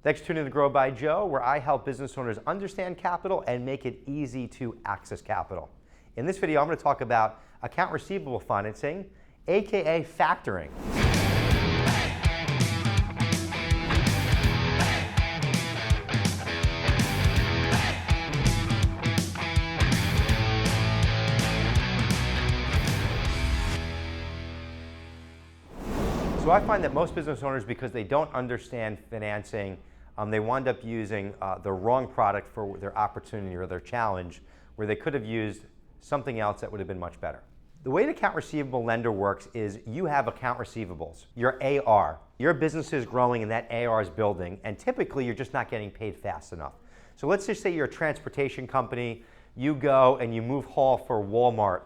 Thanks for tuning in to Grow by Joe, where I help business owners understand capital and make it easy to access capital. In this video, I'm going to talk about account receivable financing, aka factoring. So I find that most business owners, because they don't understand financing, they wind up using the wrong product for their opportunity or their challenge, where they could have used something else that would have been much better. The way an account receivable lender works is you have account receivables, your AR. Your business is growing and that AR is building, and typically you're just not getting paid fast enough. So let's just say you're a transportation company, you go and you move haul for Walmart.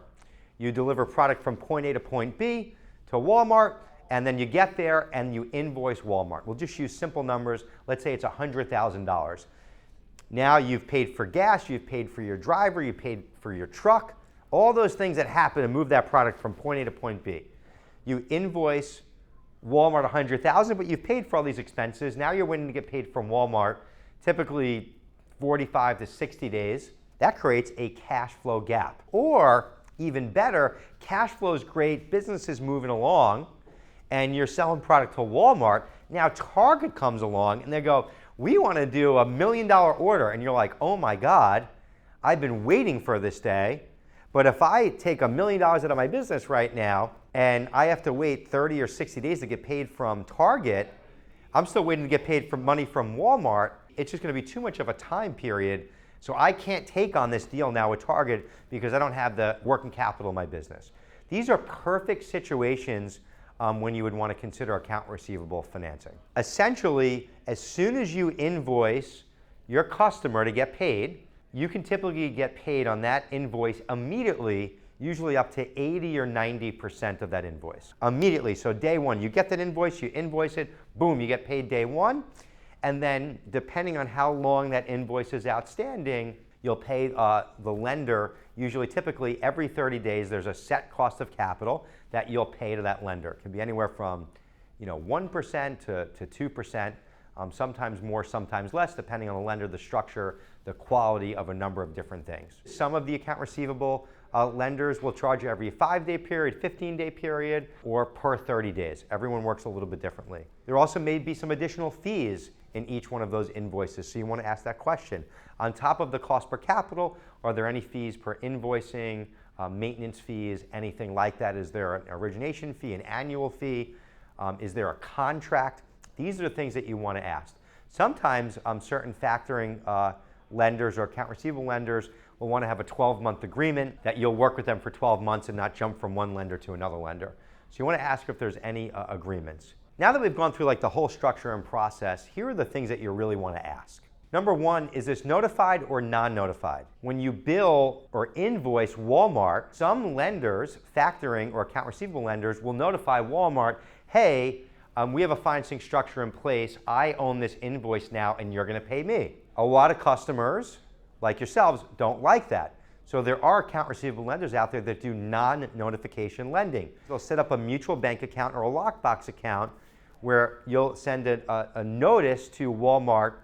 You deliver product from point A to point B to Walmart, and then you get there and you invoice Walmart. We'll just use simple numbers. Let's say it's $100,000. Now you've paid for gas, you've paid for your driver, you paid for your truck, all those things that happen to move that product from point A to point B. You invoice Walmart $100,000, but you've paid for all these expenses. Now you're waiting to get paid from Walmart, typically 45 to 60 days. That creates a cash flow gap. Or even better, cash flow is great, business is moving along, and you're selling product to Walmart. Now Target comes along and they go, we want to do $1 million order. And you're like, oh my God, I've been waiting for this day. But if I take $1 million out of my business right now and I have to wait 30 or 60 days to get paid from Target, I'm still waiting to get paid for money from Walmart. It's just going to be too much of a time period. So I can't take on this deal now with Target because I don't have the working capital in my business. These are perfect situations when you would want to consider account receivable financing. Essentially, as soon as you invoice your customer to get paid, you can typically get paid on that invoice immediately, usually up to 80 or 90% of that invoice. Immediately, so day one, you get that invoice, you invoice it, boom, you get paid day one. And then depending on how long that invoice is outstanding, you'll pay the lender, usually typically every 30 days, there's a set cost of capital that you'll pay to that lender. It can be anywhere from 1% to 2%, sometimes more, sometimes less, depending on the lender, the structure, the quality of a number of different things. Some of the account receivable lenders will charge you every 5-day period, 15-day period, or per 30 days. Everyone works a little bit differently. There also may be some additional fees in each one of those invoices, so you want to ask that question. On top of the cost per capital, are there any fees per invoicing, maintenance fees, anything like that? Is there an origination fee, an annual fee? Is there a contract? These are the things that you want to ask. Sometimes certain factoring lenders or account receivable lenders will want to have a 12-month agreement that you'll work with them for 12 months and not jump from one lender to another lender. So you want to ask if there's any agreements. Now that we've gone through like the whole structure and process, here are the things that you really want to ask. Number one, is this notified or non-notified? When you bill or invoice Walmart, some lenders, factoring or account receivable lenders, will notify Walmart, hey, we have a financing structure in place, I own this invoice now and you're going to pay me. A lot of customers, like yourselves, don't like that. So there are account receivable lenders out there that do non-notification lending. They'll set up a mutual bank account or a lockbox account where you'll send a notice to Walmart,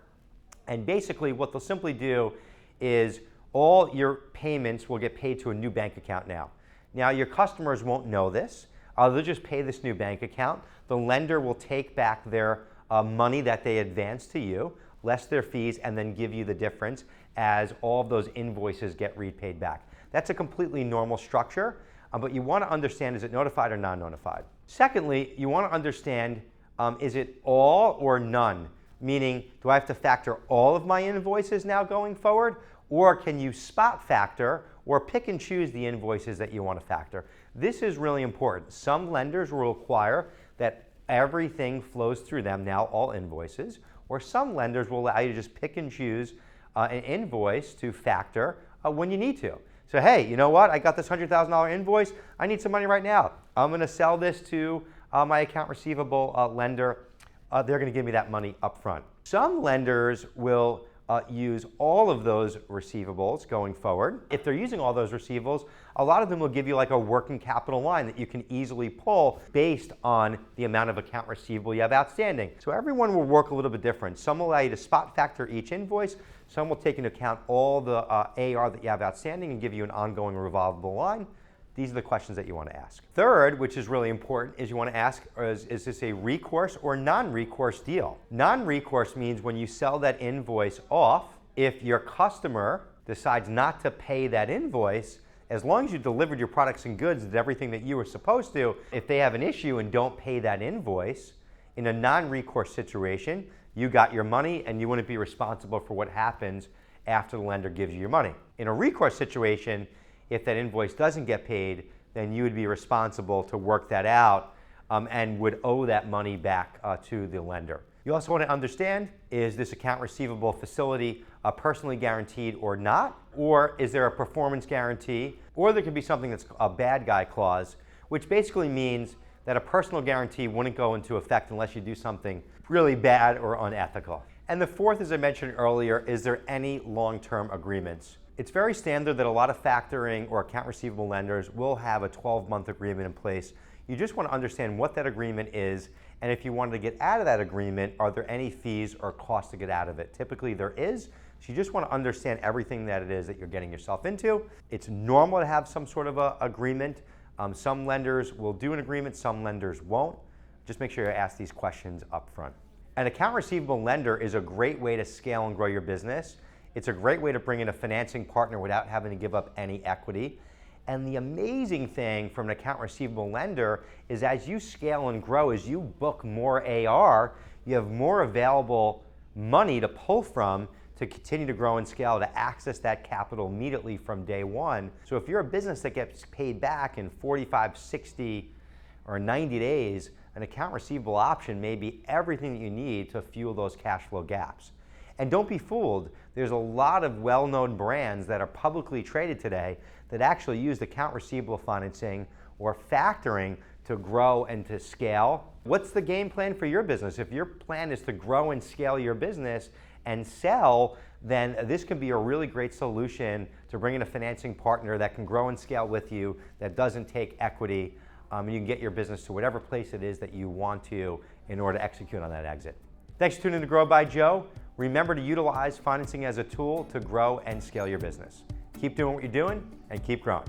and basically what they'll simply do is all your payments will get paid to a new bank account now. Now your customers won't know this. They'll just pay this new bank account. The lender will take back their money that they advanced to you, less their fees, and then give you the difference as all of those invoices get repaid back. That's a completely normal structure, but you want to understand, is it notified or non-notified? Secondly, you want to understand, is it all or none? Meaning, do I have to factor all of my invoices now going forward? Or can you spot factor or pick and choose the invoices that you want to factor? This is really important. Some lenders will require that everything flows through them now, all invoices, or some lenders will allow you to just pick and choose an invoice to factor when you need to. So hey, you know what? I got this $100,000 invoice. I need some money right now. I'm going to sell this to my account receivable lender. They're going to give me that money up front. Some lenders will use all of those receivables going forward. If they're using all those receivables, a lot of them will give you like a working capital line that you can easily pull based on the amount of account receivable you have outstanding. So everyone will work a little bit different. Some will allow you to spot factor each invoice. Some will take into account all the AR that you have outstanding and give you an ongoing revolvable line. These are the questions that you want to ask. Third, which is really important, is you want to ask, is this a recourse or non-recourse deal? Non-recourse means when you sell that invoice off, if your customer decides not to pay that invoice, as long as you delivered your products and goods, did everything that you were supposed to, if they have an issue and don't pay that invoice, in a non-recourse situation, you got your money and you wouldn't be responsible for what happens after the lender gives you your money. In a recourse situation, if that invoice doesn't get paid, then you would be responsible to work that out and would owe that money back to the lender. You also want to understand, is this account receivable facility personally guaranteed or not? Or is there a performance guarantee? Or there could be something that's a bad guy clause, which basically means that a personal guarantee wouldn't go into effect unless you do something really bad or unethical. And the fourth, as I mentioned earlier, is there any long-term agreements? It's very standard that a lot of factoring or account receivable lenders will have a 12-month agreement in place. You just want to understand what that agreement is, and if you wanted to get out of that agreement, are there any fees or costs to get out of it? Typically there is, so you just want to understand everything that it is that you're getting yourself into. It's normal to have some sort of a agreement. Some lenders will do an agreement, some lenders won't. Just make sure you ask these questions up front. An account receivable lender is a great way to scale and grow your business. It's a great way to bring in a financing partner without having to give up any equity. And the amazing thing from an account receivable lender is as you scale and grow, as you book more AR, you have more available money to pull from to continue to grow and scale, to access that capital immediately from day one. So if you're a business that gets paid back in 45, 60, or 90 days, an account receivable option may be everything that you need to fuel those cash flow gaps. And don't be fooled, there's a lot of well-known brands that are publicly traded today that actually use account receivable financing or factoring to grow and to scale. What's the game plan for your business? If your plan is to grow and scale your business and sell, then this can be a really great solution to bring in a financing partner that can grow and scale with you, that doesn't take equity, and you can get your business to whatever place it is that you want to in order to execute on that exit. Thanks for tuning in to Grow by Joe. Remember to utilize financing as a tool to grow and scale your business. Keep doing what you're doing and keep growing.